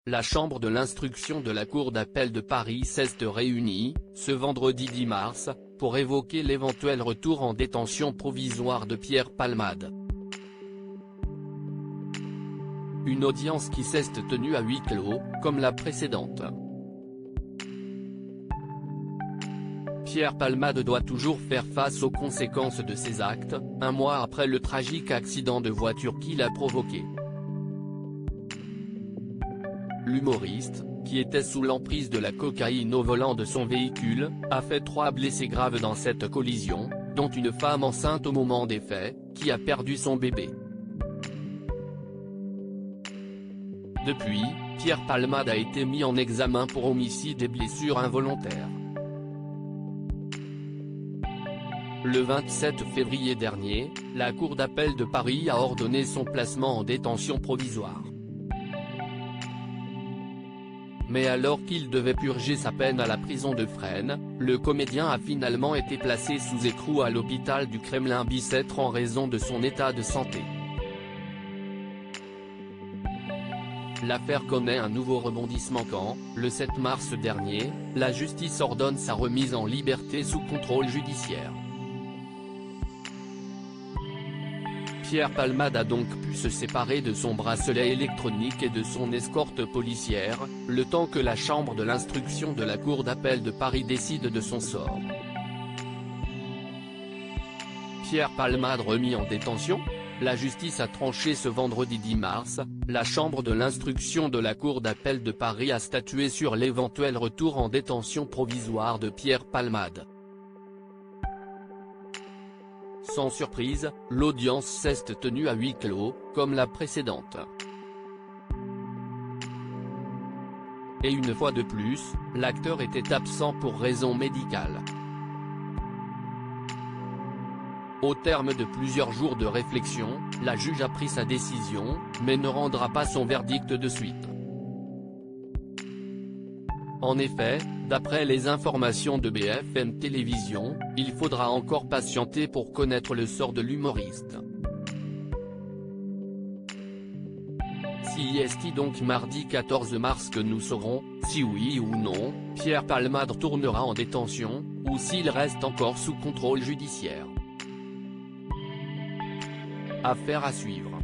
la chambre de l'instruction de la Cour d'appel de Paris s'est réunie, ce vendredi 10 mars, pour évoquer l'éventuel retour en détention provisoire de Pierre Palmade. Une audience qui s'est tenue à huis clos, comme la précédente. Pierre Palmade doit toujours faire face aux conséquences de ses actes, un mois après le tragique accident de voiture qu'il a provoqué. L'humoriste, qui était sous l'emprise de la cocaïne au volant de son véhicule, a fait 3 blessés graves dans cette collision, dont une femme enceinte au moment des faits, qui a perdu son bébé. Depuis, Pierre Palmade a été mis en examen pour homicide et blessures involontaires. Le 27 février dernier, la Cour d'appel de Paris a ordonné son placement en détention provisoire. Mais alors qu'il devait purger sa peine à la prison de Fresnes, le comédien a finalement été placé sous écrou à l'hôpital du Kremlin-Bicêtre en raison de son état de santé. L'affaire connaît un nouveau rebondissement quand, le 7 mars dernier, la justice ordonne sa remise en liberté sous contrôle judiciaire. Pierre Palmade a donc pu se séparer de son bracelet électronique et de son escorte policière, le temps que la chambre de l'instruction de la Cour d'appel de Paris décide de son sort. Pierre Palmade remis en détention ? La justice a tranché ce vendredi 10 mars, la chambre de l'instruction de la Cour d'appel de Paris a statué sur l'éventuel retour en détention provisoire de Pierre Palmade. Sans surprise, l'audience s'est tenue à huis clos, comme la précédente. Et une fois de plus, l'acteur était absent pour raison médicale. Au terme de plusieurs jours de réflexion, la juge a pris sa décision, mais ne rendra pas son verdict de suite. En effet, d'après les informations de BFM Télévision, il faudra encore patienter pour connaître le sort de l'humoriste. C'est donc mardi 14 mars que nous saurons, si oui ou non, Pierre Palmade tournera en détention, ou s'il reste encore sous contrôle judiciaire. Affaire à suivre.